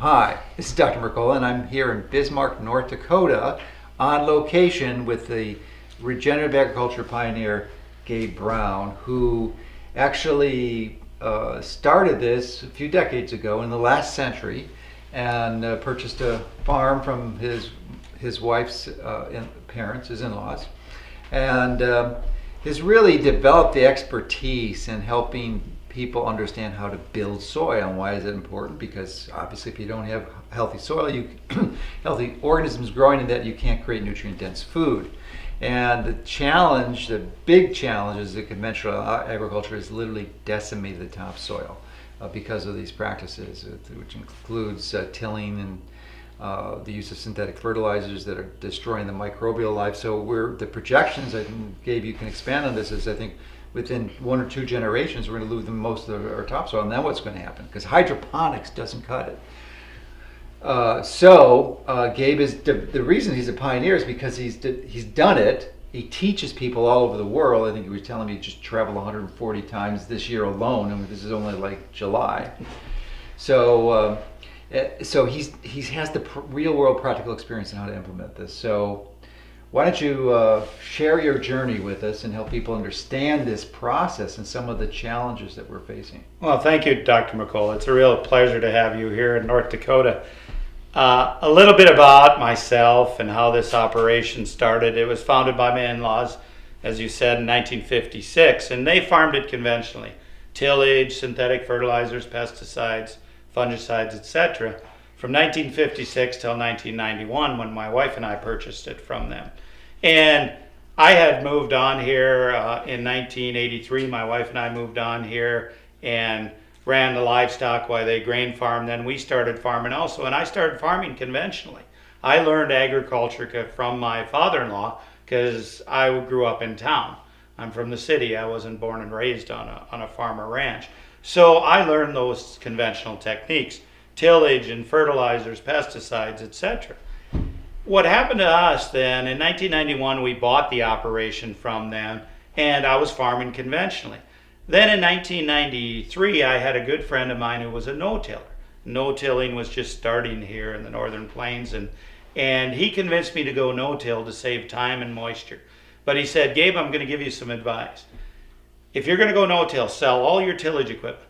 Hi, this is Dr. Mercola, and I'm here in Bismarck, North Dakota, on location with the regenerative agriculture pioneer Gabe Brown, who actually started this a few decades ago in the last century, and purchased a farm from his wife's parents, his in-laws, and has really developed the expertise in helping people understand how to build soil. And why is it important? Because obviously if you don't have healthy soil, healthy organisms growing in that, you can't create nutrient dense food. And the big challenge is that conventional agriculture has literally decimated the topsoil because of these practices, which includes tilling and the use of synthetic fertilizers that are destroying the microbial life. So the projections, I think, Gabe, you can expand on this, is I think within 1 or 2 generations, we're going to lose most of our topsoil. And then what's going to happen? Because hydroponics doesn't cut it. Gabe is the reason he's a pioneer is because he's done it. He teaches people all over the world. I think he was telling me he just traveled 140 times this year alone. I mean, this is only like July. So he has the real world practical experience in how to implement this. So why don't you share your journey with us and help people understand this process and some of the challenges that we're facing? Well, thank you, Dr. Mercola. It's a real pleasure to have you here in North Dakota. A little bit about myself and how this operation started. It was founded by my in-laws, as you said, in 1956, and they farmed it conventionally. Tillage, synthetic fertilizers, pesticides, fungicides, etc. from 1956 till 1991 when my wife and I purchased it from them. And I had moved on here in 1983. My wife and I moved on here and ran the livestock while they grain farmed. Then we started farming also, and I started farming conventionally. I learned agriculture from my father-in-law because I grew up in town. I'm from the city. I wasn't born and raised on a farm or ranch. So I learned those conventional techniques, tillage and fertilizers, pesticides, etc. What happened to us then, in 1991 we bought the operation from them, and I was farming conventionally. Then in 1993 I had a good friend of mine who was a no-tiller. No-tilling was just starting here in the northern plains, and he convinced me to go no-till to save time and moisture. But he said, Gabe, I'm going to give you some advice. If you're going to go no-till, sell all your tillage equipment.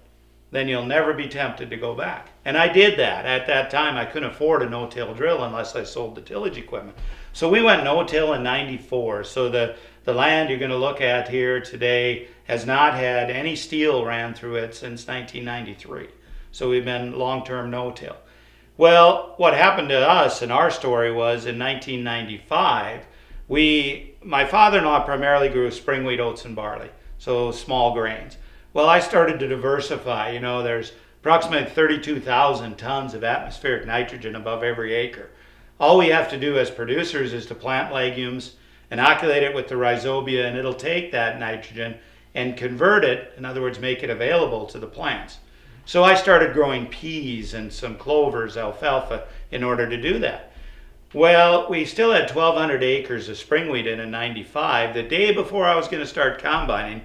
Then you'll never be tempted to go back. And I did that. At that time, I couldn't afford a no-till drill unless I sold the tillage equipment. So we went no-till in 94. So the land you're going to look at here today has not had any steel ran through it since 1993. So we've been long-term no-till. Well, what happened to us in our story was in 1995, my father-in-law primarily grew spring wheat, oats, and barley, so small grains. Well, I started to diversify. You know, there's approximately 32,000 tons of atmospheric nitrogen above every acre. All we have to do as producers is to plant legumes, inoculate it with the rhizobia, and it'll take that nitrogen and convert it, in other words, make it available to the plants. So I started growing peas and some clovers, alfalfa, in order to do that. Well, we still had 1,200 acres of spring wheat in 95. The day before I was going to start combining,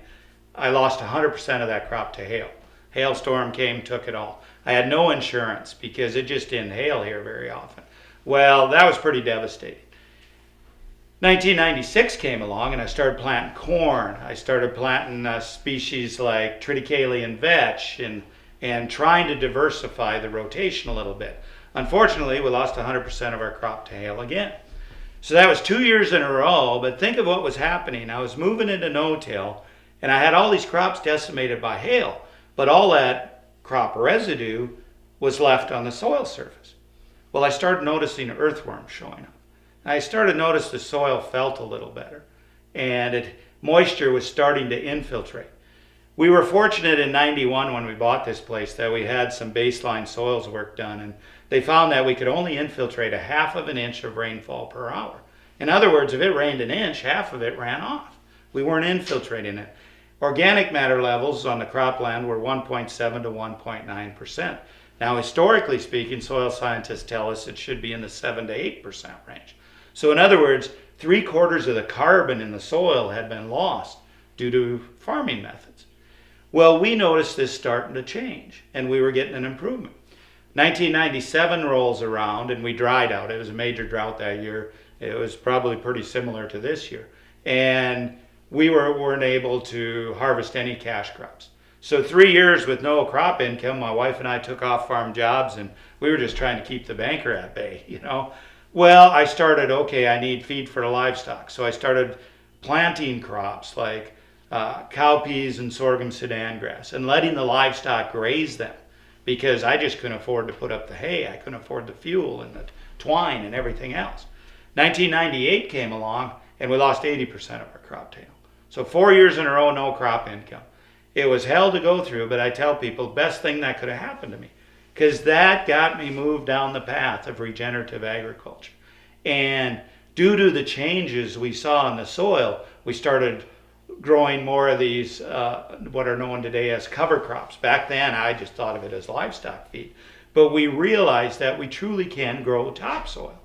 I lost 100% of that crop to hail. Hailstorm came, took it all. I had no insurance because it just didn't hail here very often. Well, that was pretty devastating. 1996 came along and I started planting corn. I started planting species like triticale and vetch and trying to diversify the rotation a little bit. Unfortunately, we lost 100% of our crop to hail again. So that was 2 years in a row, but think of what was happening. I was moving into no-till, and I had all these crops decimated by hail, but all that crop residue was left on the soil surface. Well, I started noticing earthworms showing up. I started to notice the soil felt a little better, and moisture was starting to infiltrate. We were fortunate in 91 when we bought this place that we had some baseline soils work done, and they found that we could only infiltrate 1/2 of an inch of rainfall per hour. In other words, if it rained an inch, 1/2 of it ran off. We weren't infiltrating it. Organic matter levels on the cropland were 1.7 to 1.9%. Now, historically speaking, soil scientists tell us it should be in the 7 to 8% range. So in other words, 3/4 of the carbon in the soil had been lost due to farming methods. Well, we noticed this starting to change, and we were getting an improvement. 1997 rolls around and we dried out. It was a major drought that year. It was probably pretty similar to this year. And we weren't able to harvest any cash crops. So 3 years with no crop income, my wife and I took off farm jobs and we were just trying to keep the banker at bay, you know. Well, I started, okay, I need feed for the livestock. So I started planting crops like cowpeas and sorghum Sudan grass and letting the livestock graze them because I just couldn't afford to put up the hay. I couldn't afford the fuel and the twine and everything else. 1998 came along and we lost 80% of our crop tail. So 4 years in a row, no crop income. It was hell to go through, but I tell people, best thing that could have happened to me, because that got me moved down the path of regenerative agriculture. And due to the changes we saw in the soil, we started growing more of these, what are known today as cover crops. Back then, I just thought of it as livestock feed. But we realized that we truly can grow topsoil.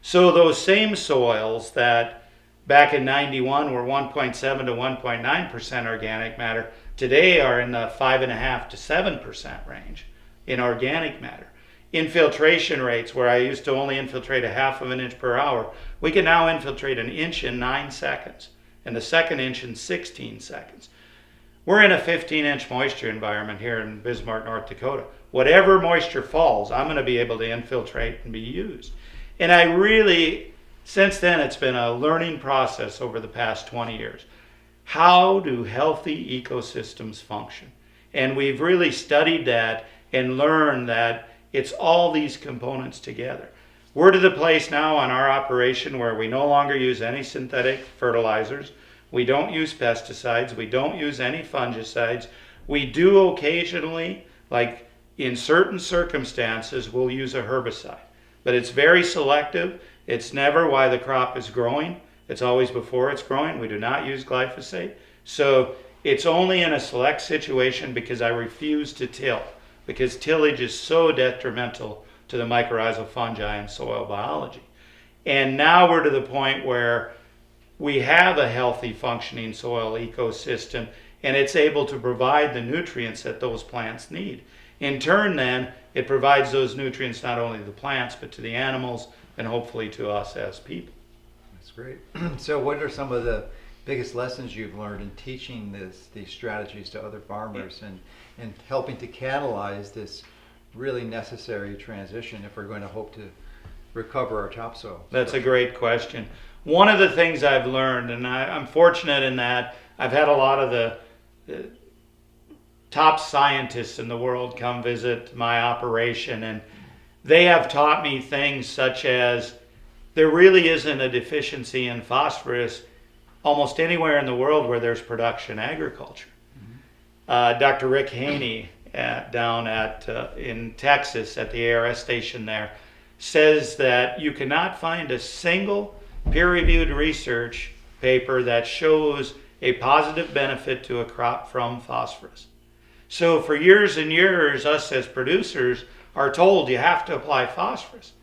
So those same soils that back in 91 were 1.7 to 1.9% organic matter, today are in the 5.5 to 7% range in organic matter. Infiltration rates, where I used to only infiltrate 1/2 inch per hour, we can now infiltrate 1 inch in 9 seconds, and the second inch in 16 seconds. We're in a 15-inch moisture environment here in Bismarck, North Dakota. Whatever moisture falls, I'm going to be able to infiltrate and be used. And I really, since then, it's been a learning process over the past 20 years. How do healthy ecosystems function? And we've really studied that and learned that it's all these components together. We're to the place now on our operation where we no longer use any synthetic fertilizers. We don't use pesticides. We don't use any fungicides. We do occasionally, like in certain circumstances, we'll use a herbicide. But it's very selective. It's never while the crop is growing. It's always before it's growing. We do not use glyphosate. So it's only in a select situation because I refuse to till, because tillage is so detrimental to the mycorrhizal fungi and soil biology. And now we're to the point where we have a healthy functioning soil ecosystem and it's able to provide the nutrients that those plants need. In turn then, it provides those nutrients not only to the plants but to the animals and hopefully to us as people. That's great. So what are some of the biggest lessons you've learned in teaching these strategies to other farmers and helping to catalyze this really necessary transition if we're going to hope to recover our topsoil? That's a great question. One of the things I've learned, and I'm fortunate in that I've had a lot of the top scientists in the world come visit my operation, and they have taught me things such as there really isn't a deficiency in phosphorus almost anywhere in the world where there's production agriculture. Dr. Rick Haney down in Texas at the ARS station there says that you cannot find a single peer-reviewed research paper that shows a positive benefit to a crop from phosphorus. So for years and years, us as producers are told you have to apply phosphorus.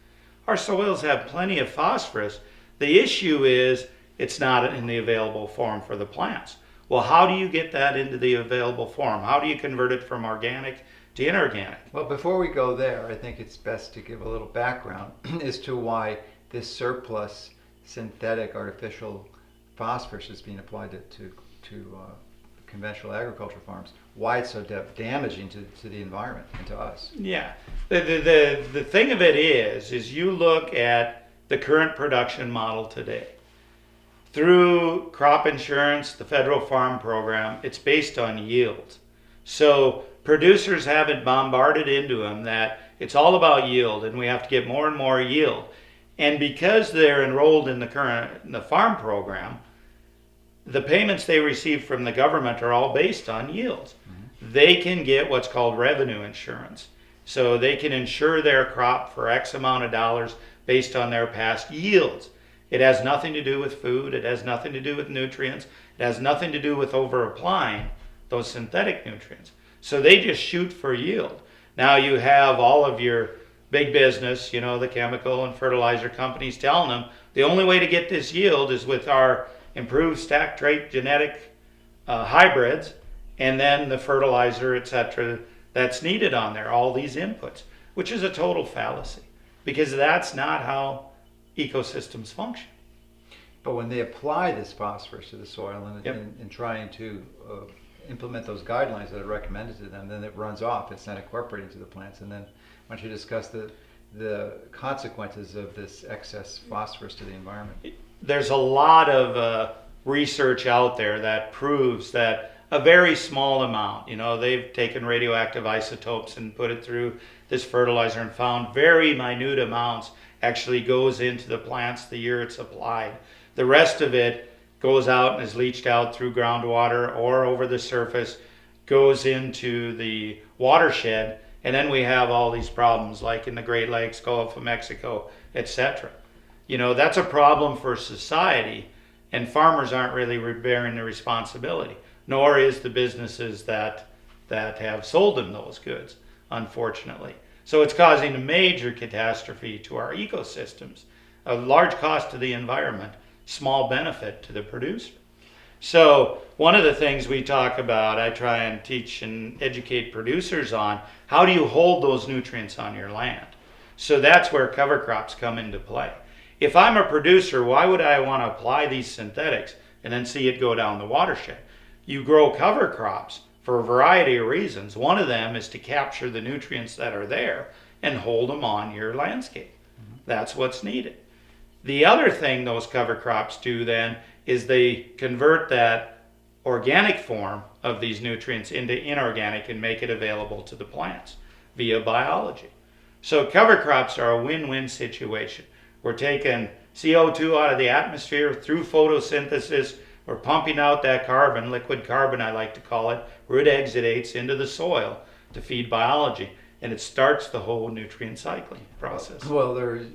Our soils have plenty of phosphorus. The issue is it's not in the available form for the plants. Well, how do you get that into the available form? How do you convert it from organic to inorganic? Well, before we go there, I think it's best to give a little background as to why this surplus synthetic artificial phosphorus is being applied to conventional agriculture farms, why it's so damaging to the environment and to us. Yeah, the thing of it is you look at the current production model today. Through crop insurance, the federal farm program, it's based on yield. So producers have it bombarded into them that it's all about yield and we have to get more and more yield. And because they're enrolled in the farm program, the payments they receive from the government are all based on yields. They can get what's called revenue insurance. So they can insure their crop for X amount of dollars based on their past yields. It has nothing to do with food. It has nothing to do with nutrients. It has nothing to do with over-applying those synthetic nutrients. So they just shoot for yield. Now you have all of your big business, the chemical and fertilizer companies telling them the only way to get this yield is with our improved stack trait genetic hybrids and then the fertilizer, etc., that's needed on there, all these inputs, which is a total fallacy because that's not how ecosystems function. But when they apply this phosphorus to the soil and Yep. in trying to implement those guidelines that are recommended to them, then it runs off. It's not incorporated into the plants. And then why don't you discuss the consequences of this excess phosphorus to the environment? There's a lot of research out there that proves that a very small amount, they've taken radioactive isotopes and put it through this fertilizer and found very minute amounts actually goes into the plants the year it's applied. The rest of it goes out and is leached out through groundwater or over the surface, goes into the watershed, and then we have all these problems like in the Great Lakes, Gulf of Mexico, etc. That's a problem for society, and farmers aren't really bearing the responsibility, nor is the businesses that have sold them those goods, unfortunately. So it's causing a major catastrophe to our ecosystems, a large cost to the environment, small benefit to the producer. So one of the things we talk about, I try and teach and educate producers on, how do you hold those nutrients on your land? So that's where cover crops come into play. If I'm a producer, why would I want to apply these synthetics and then see it go down the watershed? You grow cover crops for a variety of reasons. One of them is to capture the nutrients that are there and hold them on your landscape. That's what's needed. The other thing those cover crops do then is they convert that organic form of these nutrients into inorganic and make it available to the plants via biology. So cover crops are a win-win situation. We're taking CO2 out of the atmosphere through photosynthesis. We're pumping out that carbon, liquid carbon I like to call it, root exudates into the soil to feed biology. And it starts the whole nutrient cycling process. Well, there's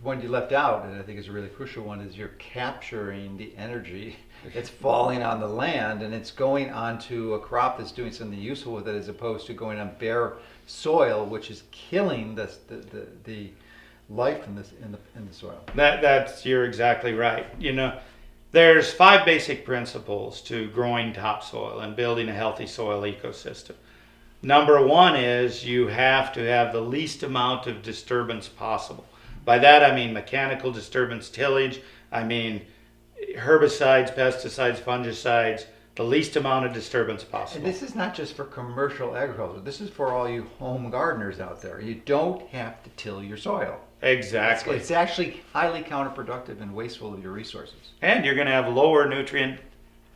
one you left out, and I think is a really crucial one, is you're capturing the energy that's falling on the land, and it's going onto a crop that's doing something useful with it, as opposed to going on bare soil, which is killing the life in the soil. You're exactly right. There's 5 basic principles to growing topsoil and building a healthy soil ecosystem. Number 1 is you have to have the least amount of disturbance possible. By that I mean mechanical disturbance, tillage, I mean herbicides, pesticides, fungicides, the least amount of disturbance possible. And this is not just for commercial agriculture. This is for all you home gardeners out there. You don't have to till your soil. Exactly. It's actually highly counterproductive and wasteful of your resources. And you're going to have lower nutrient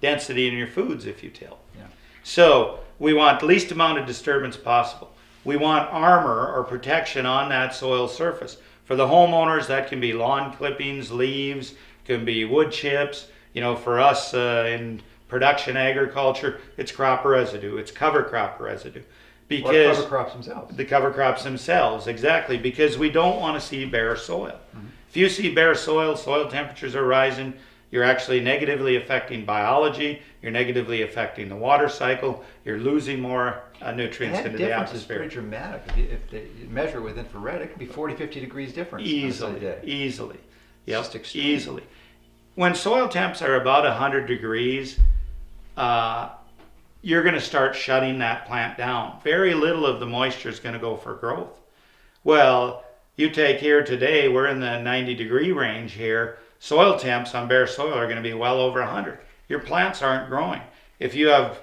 density in your foods if you till. Yeah. So we want the least amount of disturbance possible. We want armor or protection on that soil surface. For the homeowners, that can be lawn clippings, leaves, can be wood chips. For us in production agriculture, it's crop residue, it's cover crop residue. Because or cover crops themselves. The cover crops themselves, exactly, because we don't want to see bare soil. Mm-hmm. If you see bare soil, soil temperatures are rising, you're actually negatively affecting biology, you're negatively affecting the water cycle, you're losing more nutrients into the atmosphere. That difference is pretty dramatic. If they measure with infrared, it can be 40, 50 degrees difference. Easily. Yep, just extreme. Easily. When soil temps are about 100 degrees, you're going to start shutting that plant down. Very little of the moisture is going to go for growth. Well, you take here today, we're in the 90-degree range here. Soil temps on bare soil are going to be well over 100. Your plants aren't growing. If you have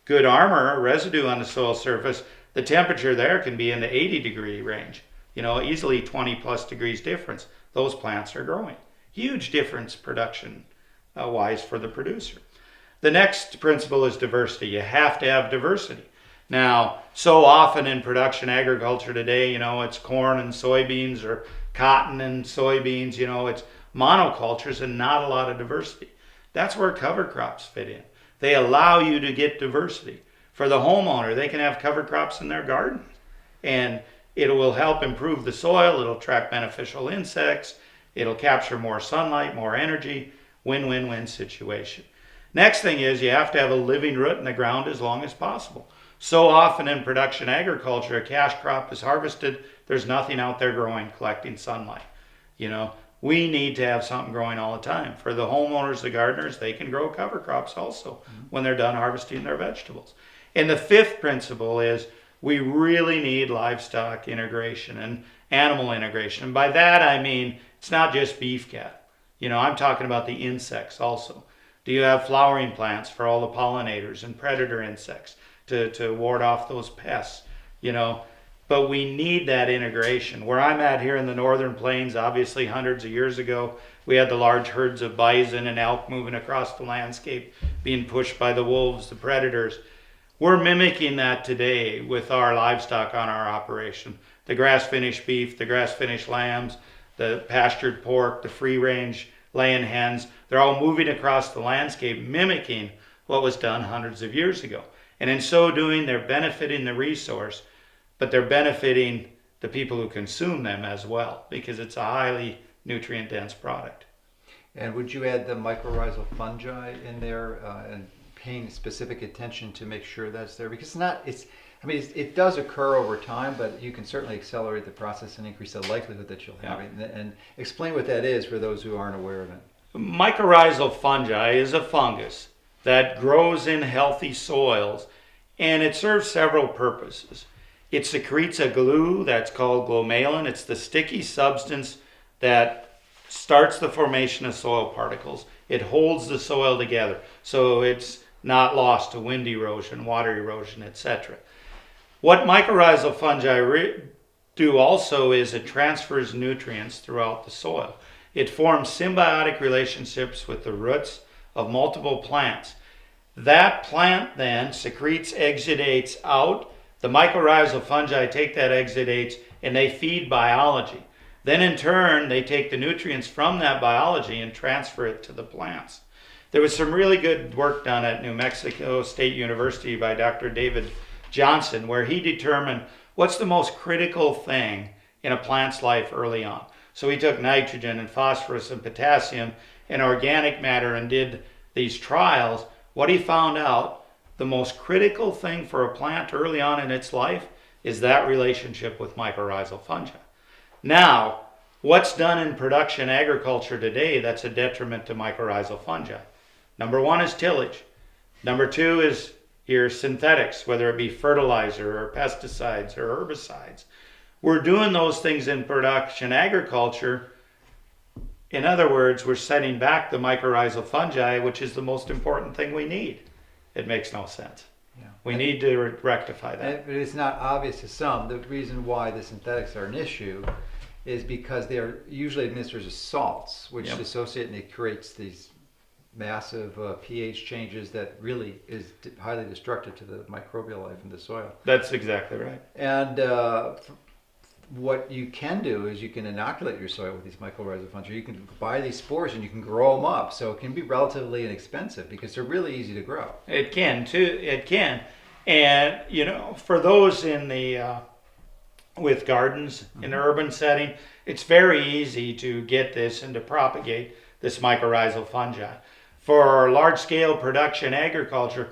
good armor, residue on the soil surface, the temperature there can be in the 80-degree range. Easily 20 plus degrees difference. Those plants are growing. Huge difference production wise for the producer. The next principle is diversity. You have to have diversity. Now, so often in production agriculture today, it's corn and soybeans or cotton and soybeans, it's monocultures and not a lot of diversity. That's where cover crops fit in. They allow you to get diversity. For the homeowner, they can have cover crops in their garden, and it will help improve the soil. It'll attract beneficial insects. It'll capture more sunlight, more energy. Win-win-win situation. Next thing is you have to have a living root in the ground as long as possible. So often in production agriculture, a cash crop is harvested. There's nothing out there growing, collecting sunlight. We need to have something growing all the time. For the homeowners, the gardeners, they can grow cover crops also when they're done harvesting their vegetables. And the 5th principle is we really need livestock integration and animal integration. And by that I mean it's not just beef cattle. I'm talking about the insects also. Do you have flowering plants for all the pollinators and predator insects to ward off those pests? But we need that integration. Where I'm at here in the northern plains, obviously hundreds of years ago, we had the large herds of bison and elk moving across the landscape, being pushed by the wolves, the predators. We're mimicking that today with our livestock on our operation. The grass-finished beef, the grass-finished lambs, the pastured pork, the free-range laying hens, they're all moving across the landscape, mimicking what was done hundreds of years ago. And in so doing, they're benefiting the resource, but they're benefiting the people who consume them as well, because it's a highly nutrient-dense product. And would you add the mycorrhizal fungi in there and paying specific attention to make sure that's there? Because it does occur over time, but you can certainly accelerate the process and increase the likelihood that you'll have it. And explain what that is for those who aren't aware of it. Mycorrhizal fungi is a fungus that grows in healthy soils, and it serves several purposes. It secretes a glue that's called glomalin. It's the sticky substance that starts the formation of soil particles. It holds the soil together, so it's not lost to wind erosion, water erosion, etc. What mycorrhizal fungi do also is it transfers nutrients throughout the soil. It forms symbiotic relationships with the roots of multiple plants. That plant then secretes exudates out. The mycorrhizal fungi take that exudates and they feed biology. Then in turn, they take the nutrients from that biology and transfer it to the plants. There was some really good work done at New Mexico State University by Dr. David Johnson, where he determined what's the most critical thing in a plant's life early on. So he took nitrogen and phosphorus and potassium and organic matter and did these trials. What he found out, the most critical thing for a plant early on in its life is that relationship with mycorrhizal fungi. Now, what's done in production agriculture today that's a detriment to mycorrhizal fungi? Number one is tillage. Number two is your synthetics, whether it be fertilizer or pesticides or herbicides. We're doing those things in production agriculture. In other words, we're setting back the mycorrhizal fungi, which is the most important thing we need. It makes no sense. Yeah. We need to rectify that. But it's not obvious to some. The reason why the synthetics are an issue is because they are usually administered as salts, which dissociate and it creates these massive pH changes that really is highly destructive to the microbial life in the soil. That's exactly right. And what you can do is you can inoculate your soil with these mycorrhizal fungi. You can buy these spores and you can grow them up. So it can be relatively inexpensive because they're really easy to grow. It can too. It can. And, for those in the with gardens in an urban setting, it's very easy to get this and to propagate this mycorrhizal fungi. For large-scale production agriculture,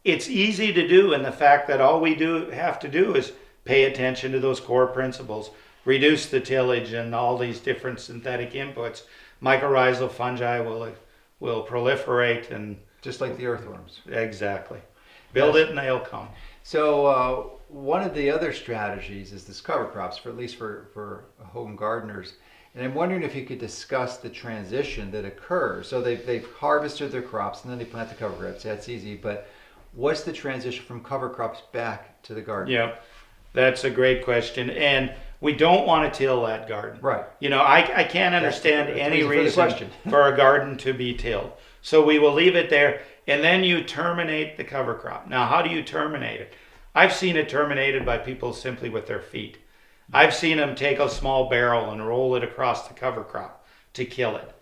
it's easy to do in the fact that all we have to do is pay attention to those core principles, reduce the tillage and all these different synthetic inputs. Mycorrhizal fungi will proliferate and just like the earthworms. Exactly. Build it and they'll come. So one of the other strategies is this cover crops, for at least for home gardeners. And I'm wondering if you could discuss the transition that occurs. So they've harvested their crops and then they plant the cover crops. That's easy. But what's the transition from cover crops back to the garden? Yeah, that's a great question. And we don't want to till that garden. Right. I can't understand any reason for a garden to be tilled. So we will leave it there. And then you terminate the cover crop. Now, how do you terminate it? I've seen it terminated by people simply with their feet. I've seen them take a small barrel and roll it across the cover crop to kill it.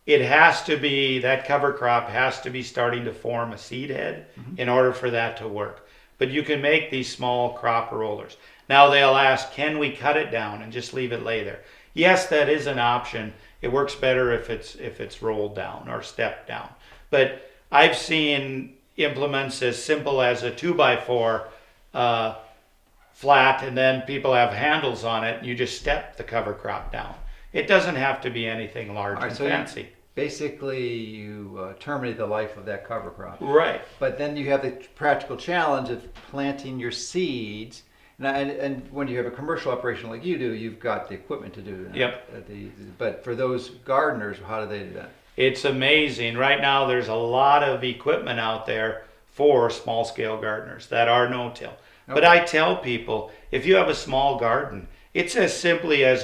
It has to be, that cover crop has to be starting to form a seed head in order for that to work. But you can make these small crop rollers. Now they'll ask, can we cut it down and just leave it lay there? Yes, that is an option. It works better if it's rolled down or stepped down. But I've seen implements as simple as a 2x4 flat, and then people have handles on it and you just step the cover crop down. It doesn't have to be anything large and fancy. basically you terminate the life of that cover crop. Right. But then you have the practical challenge of planting your seeds. And when you have a commercial operation like you do, you've got the equipment to do that. Yep. But for those gardeners, how do they do that? It's amazing. Right now, there's a lot of equipment out there for small scale gardeners that are no-till. But Okay. I tell people, if you have a small garden, it's as simply as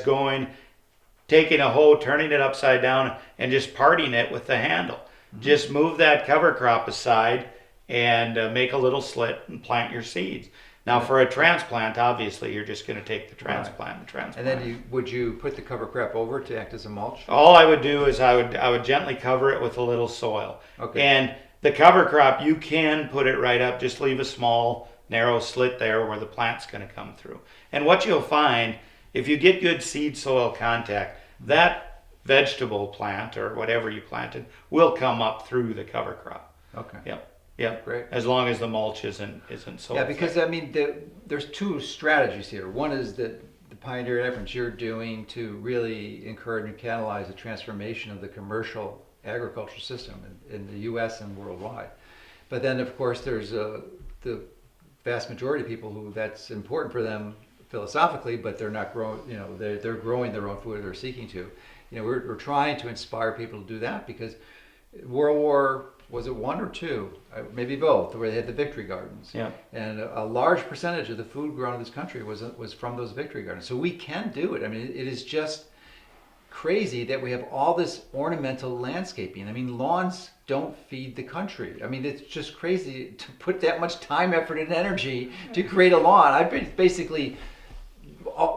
taking a hoe, turning it upside down, and just parting it with the handle. Just move that cover crop aside and make a little slit and plant your seeds. Now, for a transplant, obviously, you're just going to take the transplant and transplant. And then would you put the cover crop over to act as a mulch? All I would do is I would gently cover it with a little soil. Okay. And the cover crop, you can put it right up. Just leave a small, narrow slit there where the plant's going to come through. And what you'll find, if you get good seed-soil contact, that vegetable plant or whatever you planted will come up through the cover crop. Okay. Yep. Yep. Great. As long as the mulch isn't so. Yeah, because thick. I mean, there's two strategies here. One is that the pioneer efforts you're doing to really encourage and catalyze the transformation of the commercial agriculture system in the U.S. and worldwide. But then, of course, there's the vast majority of people who that's important for them philosophically, but they're not growing. You know, they're growing their own food. Or they're seeking to. You know, we're trying to inspire people to do that because World War. Was it one or two? Maybe both, where they had the victory gardens. Yeah. And a large percentage of the food grown in this country was from those victory gardens. So we can do it. I mean, it is just crazy that we have all this ornamental landscaping. I mean, lawns don't feed the country. I mean, it's just crazy to put that much time, effort, and energy to create a lawn. I've basically,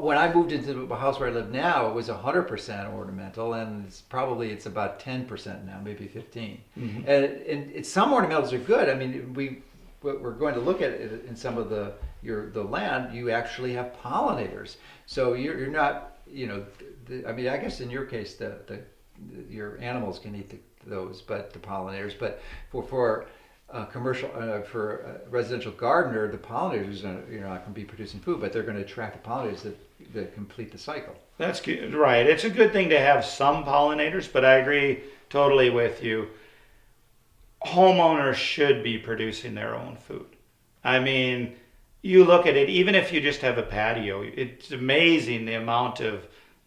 when I moved into the house where I live now, it was 100% ornamental, and it's about 10% now, maybe 15. Mm-hmm. And some ornamentals are good. I mean, we're going to look at it in some of the land. You actually have pollinators, so you're not, you know, I mean, I guess in your case, your animals can eat those, but the pollinators. But for commercial, for a residential gardener, the pollinators are not going to be producing food, but they're going to attract the pollinators that complete the cycle. That's good. Right. It's a good thing to have some pollinators, but I agree totally with you. Homeowners should be producing their own food. I mean, you look at it, even if you just have a patio, it's amazing the amount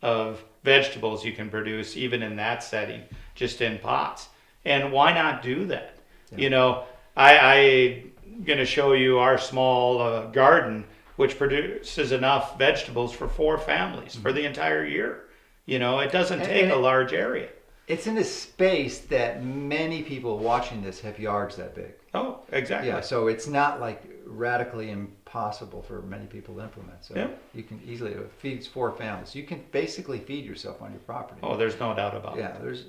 of vegetables you can produce even in that setting, just in pots. And why not do that? Yeah. You know, I'm going to show you our small garden, which produces enough vegetables for 4 families for the entire year. You know, it doesn't take a large area. It's in a space that many people watching this have yards that big. Oh, exactly. Yeah, so it's not like radically impossible for many people to implement. So yeah. You can easily, it feeds 4 families. You can basically feed yourself on your property. Oh, there's no doubt about it. Yeah, there's,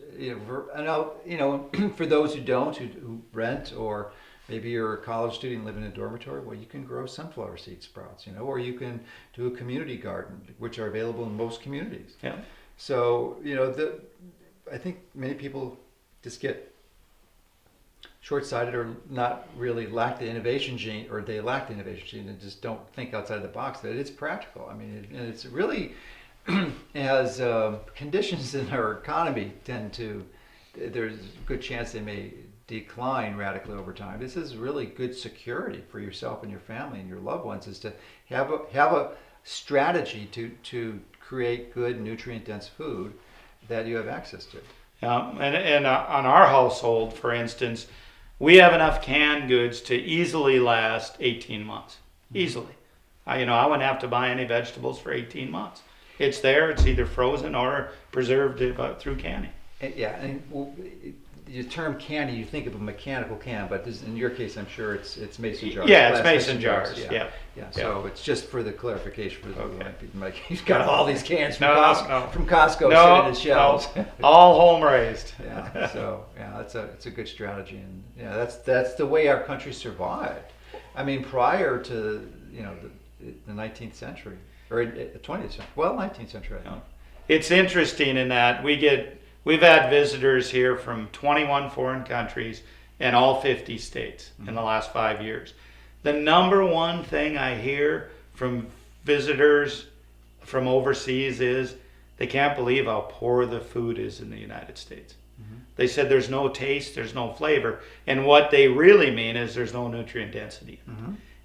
for those who don't, who rent, or maybe you're a college student living in a dormitory, well, you can grow sunflower seed sprouts, or you can do a community garden, which are available in most communities. Yeah. So, I think many people just get short-sighted or not really lack the innovation gene, or they lack the innovation gene and just don't think outside the box. That it's practical. I mean, and it's really, as conditions in our economy there's a good chance they may decline radically over time. This is really good security for yourself and your family and your loved ones, is to have a strategy to create good nutrient-dense food that you have access to. And on our household, for instance, we have enough canned goods to easily last 18 months. Easily. I wouldn't have to buy any vegetables for 18 months. It's there. It's either frozen or preserved through canning. And the term canning, you think of a mechanical can, but in your case, I'm sure it's mason jars. Yeah, it's mason jars. Yeah. So it's just for the clarification for the he's got all these cans from Costco sitting in his shelves. No. All home raised. It's a good strategy, and that's the way our country survived. I mean, prior to the 19th century or 20th century, 19th century. I think. It's interesting in that we've had visitors here from 21 foreign countries and all 50 states in the last 5 years. The number one thing I hear from visitors from overseas is they can't believe how poor the food is in the United States. They said there's no taste, there's no flavor. And what they really mean is there's no nutrient density.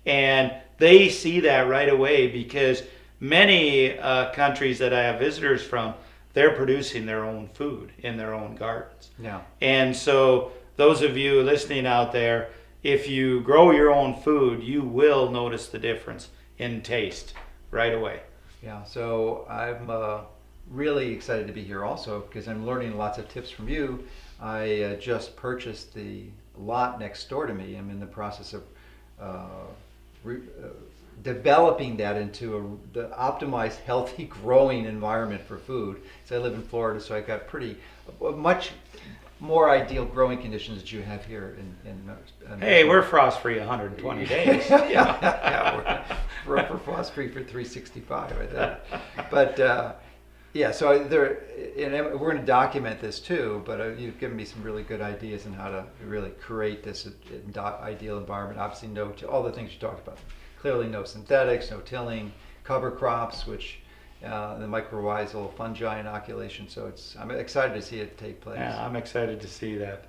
And they see that right away because many countries that I have visitors from, they're producing their own food in their own gardens. Yeah. And so those of you listening out there, if you grow your own food, you will notice the difference in taste right away. Yeah, so I'm really excited to be here also because I'm learning lots of tips from you. I just purchased the lot next door to me. I'm in the process of developing that into the optimized, healthy growing environment for food. So I live in Florida, so I got much more ideal growing conditions that you have here in Hey, we're frost-free 120 days. Yeah, we're frost-free for 365, I think. But yeah, so we're going to document this too, but you've given me some really good ideas on how to really create this ideal environment. Obviously, all the things you talked about. Clearly, no synthetics, no tilling, cover crops, which the mycorrhizal fungi inoculation. So I'm excited to see it take place. Yeah, I'm excited to see that.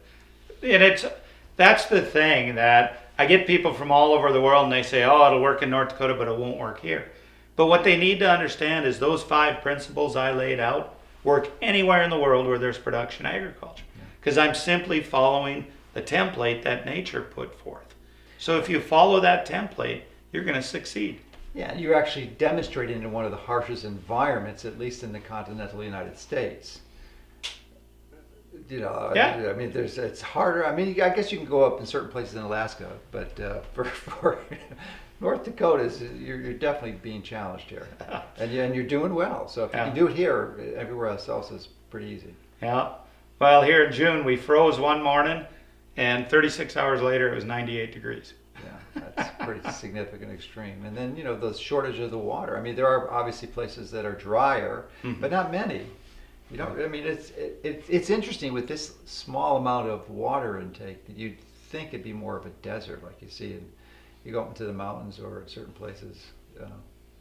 And that's the thing that I get people from all over the world and they say, oh, it'll work in North Dakota, but it won't work here. But what they need to understand is those 5 principles I laid out work anywhere in the world where there's production agriculture. Because I'm simply following the template that nature put forth. So if you follow that template, you're going to succeed. Yeah, you're actually demonstrating in one of the harshest environments, at least in the continental United States. Yeah. I mean, it's harder. I mean, I guess you can go up in certain places in Alaska, but for North Dakota, you're definitely being challenged here, and you're doing well. So if you can do it here, everywhere else is pretty easy. Yeah. Well, here in June, we froze one morning, and 36 hours later, it was 98 degrees. Yeah, that's pretty significant extreme. And then, the shortage of the water. I mean, there are obviously places that are drier, but not many. I mean, it's interesting with this small amount of water intake that you'd think it'd be more of a desert, like you see you go up into the mountains or certain places.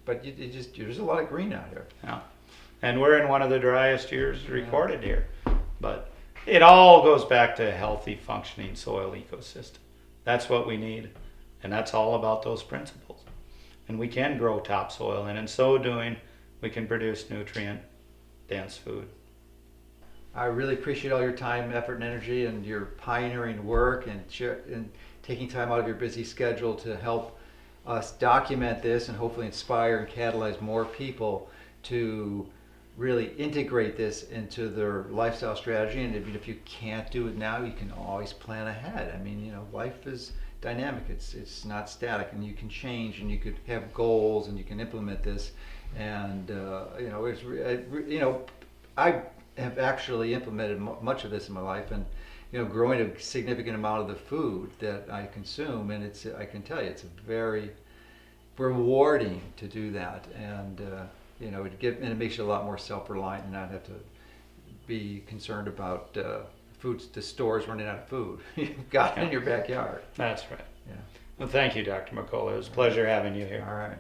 But there's a lot of green out here. Yeah. And we're in one of the driest years recorded here. But it all goes back to a healthy, functioning soil ecosystem. That's what we need. And that's all about those principles. And we can grow topsoil, and in so doing, we can produce nutrient-dense food. I really appreciate all your time, effort, and energy, and your pioneering work, and taking time out of your busy schedule to help us document this and hopefully inspire and catalyze more people to really integrate this into their lifestyle strategy. And even if you can't do it now, you can always plan ahead. I mean, life is dynamic. It's not static, and you can change, and you could have goals, and you can implement this. And I have actually implemented much of this in my life, and growing a significant amount of the food that I consume, and I can tell you, it's very rewarding to do that, and it makes you a lot more self-reliant and not have to be concerned about the stores running out of food. You've got it in your backyard. That's right. Yeah. Well, thank you, Dr. Mercola. It was a pleasure having you here. All right.